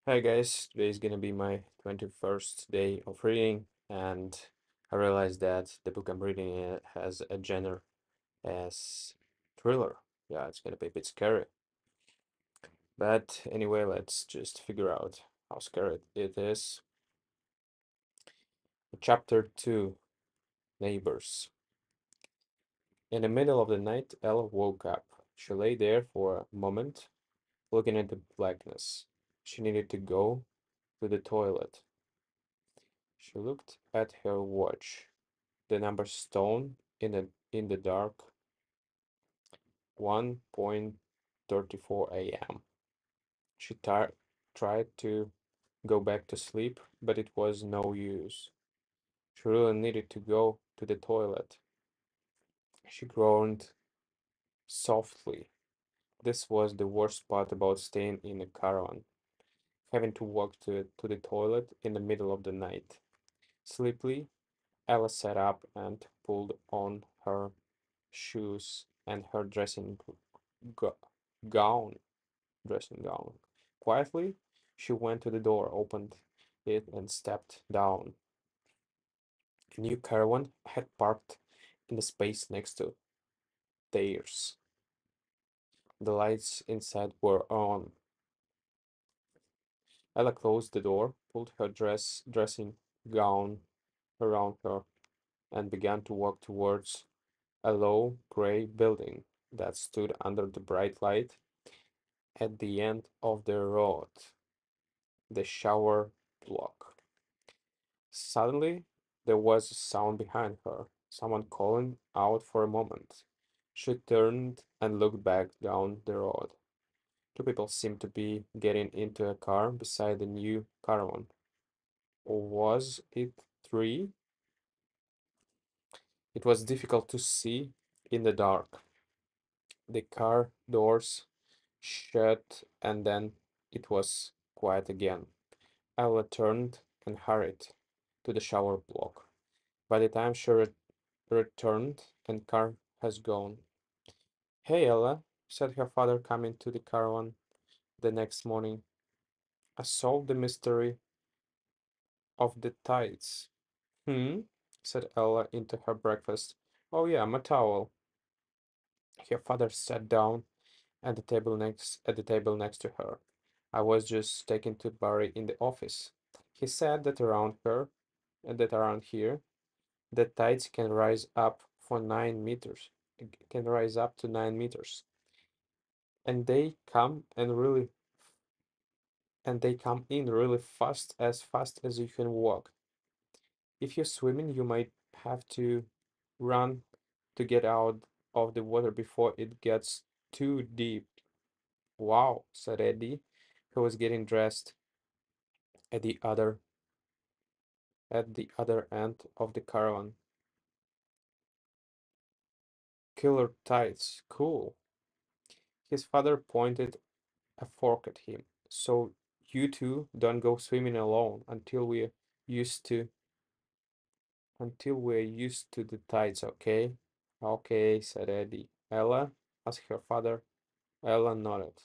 Hi guys, today is gonna be my 21st day of reading, and I realized that the book I'm reading has a genre as thriller. Yeah, it's gonna be a bit scary. But anyway, let's just figure out how scary it is. Chapter 2, Neighbors. In the middle of the night, Ella woke up. She lay there for a moment, looking at the blackness. She needed to go to the toilet. She looked at her watch. The number stone in the dark, 1:34 a.m. She tried to go back to sleep, but it was no use. She really needed to go to the toilet. She groaned softly. This was the worst part about staying in a caravan, having to walk to the toilet in the middle of the night. Sleepily, Ella sat up and pulled on her shoes and her go- gown. Dressing gown. Quietly, she went to the door, opened it, and stepped down. A new caravan had parked in the space next to theirs. The lights inside were on. Ella closed the door, pulled her dressing gown around her, and began to walk towards a low gray building that stood under the bright light at the end of the road, the shower block. Suddenly, there was a sound behind her, someone calling out for a moment. She turned and looked back down the road. Two people seemed to be getting into a car beside the new caravan. Or was it three? It was difficult to see in the dark. The car doors shut and then it was quiet again. Ella turned and hurried to the shower block. By the time she returned and car has gone. Hey, Ella, said her father coming to the caravan the next morning. I solved the mystery of the tides. Hmm? Said Ella into her breakfast. Oh yeah, my towel. Her father sat down at the table next to her. I was just taking to Barry in the office. He said that around here, the tides can rise up to 9 meters, and they come in really fast as you can walk. If you're swimming, you might have to run to get out of the water before it gets too deep. Wow, said Eddie, who was getting dressed at the other end of the caravan. Killer tides, cool. His father pointed a fork at him. So you two don't go swimming alone used to until we're used to the tides, okay? Okay, said Eddie. Ella? Asked her father. Ella nodded.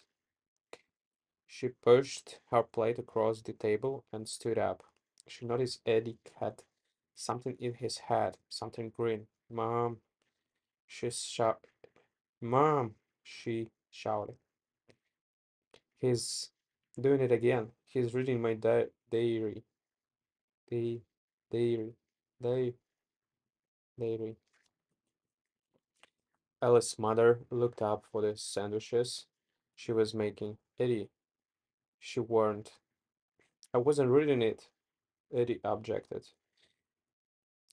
She pushed her plate across the table and stood up. She noticed Eddie had something in his head, something green. She shouted. Mom, she shouted. He's doing it again. He's reading my diary. Di diary. Di diary. Alice's mother looked up for the sandwiches she was making. Eddie, she warned. I wasn't reading it, Eddie objected.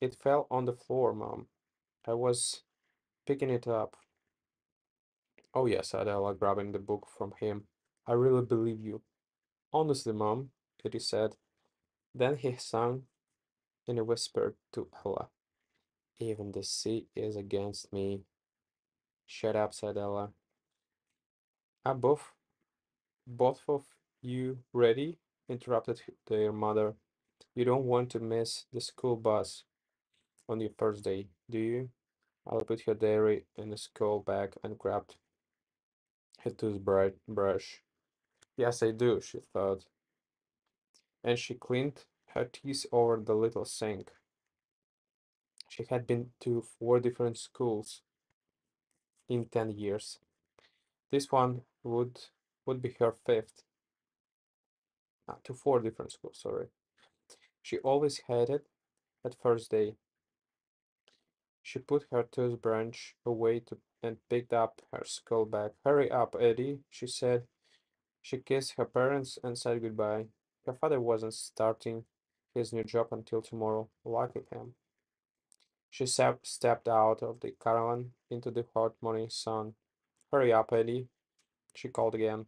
It fell on the floor, Mom. I was picking it up. Oh, yes, said Ella, grabbing the book from him. I really believe you. Honestly, Mom, Eddie said. Then he sung in a whisper to Ella. Even the sea is against me. Shut up, said Ella. Are both of you ready? Interrupted their mother. You don't want to miss the school bus on your first day, do you? Ella put her diary in the school bag and grabbed her toothbrush. Yes, I do, she thought. and she cleaned her teeth over the little sink. She had been to 4 different schools in 10 years. This one would be her fifth. To 4 different schools, sorry. She always hated at first day. She put her toothbrush away and picked up her school bag. Hurry up, Eddie, she said. She kissed her parents and said goodbye. Her father wasn't starting his new job until tomorrow. Lucky him. She stepped out of the caravan into the hot morning sun. Hurry up, Eddie, she called again,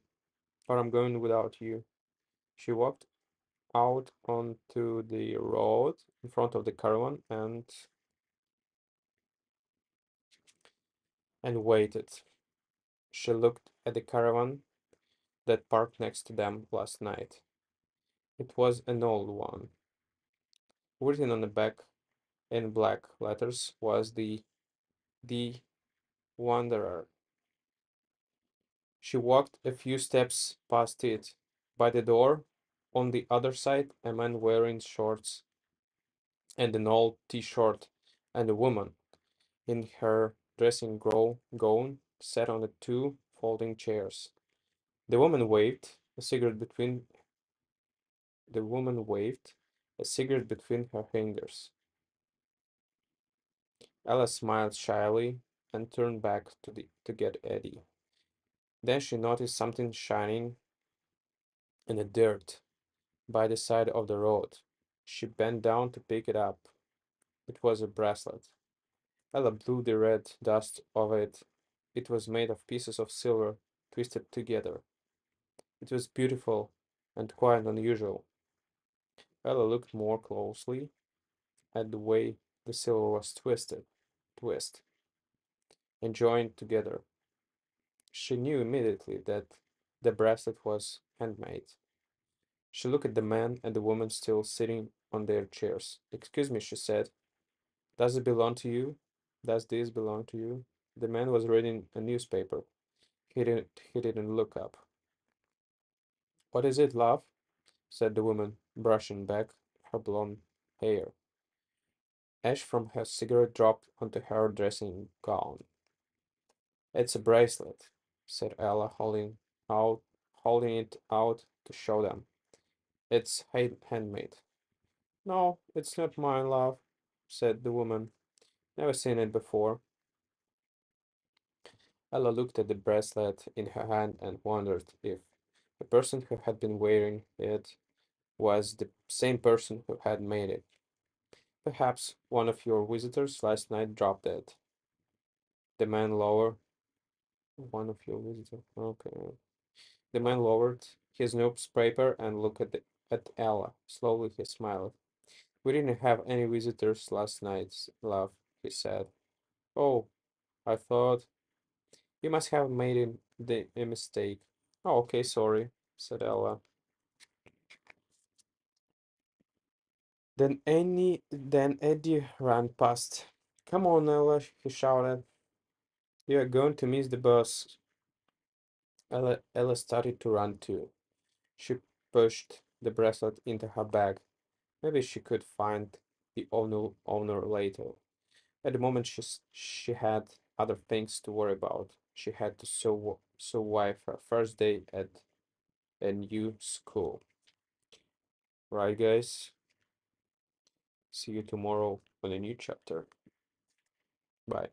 or I'm going without you. She walked out onto the road in front of the caravan and waited. She looked at the caravan that parked next to them last night. It was an old one. Written on the back in black letters was the Wanderer. She walked a few steps past it. By the door, on the other side, a man wearing shorts and an old t-shirt and a woman in her dressing gown sat on the two folding chairs. The woman waved a cigarette between the woman waved a cigarette between her fingers. Ella smiled shyly and turned back to get Eddie. Then she noticed something shining in the dirt by the side of the road. She bent down to pick it up. It was a bracelet. Ella blew the red dust of it. It was made of pieces of silver twisted together. It was beautiful and quite unusual. Ella looked more closely at the way the silver was twist, and joined together. She knew immediately that the bracelet was handmade. She looked at the man and the woman still sitting on their chairs. Excuse me, she said. Does it belong to you? Does this belong to you? The man was reading a newspaper. He didn't look up. What is it, love? Said the woman, brushing back her blonde hair. Ash from her cigarette dropped onto her dressing gown. It's a bracelet, said Ella, out, holding it out to show them. It's handmade. No, it's not mine, love, said the woman. Never seen it before. Ella looked at the bracelet in her hand and wondered if the person who had been wearing it was the same person who had made it. Perhaps one of your visitors last night dropped it. The man lowered. One of your visitors. Okay. The man lowered his newspaper and looked at Ella. Slowly he smiled. We didn't have any visitors last night, love, he said. Oh, I thought you must have made a mistake. Oh, okay, sorry, said Ella. Then Eddie ran past. Come on, Ella, he shouted. You are going to miss the bus. Ella started to run too. She pushed the bracelet into her bag. Maybe she could find the owner later. At the moment, she had other things to worry about. She had to survive her first day at a new school. Right, guys? See you tomorrow on a new chapter. Bye.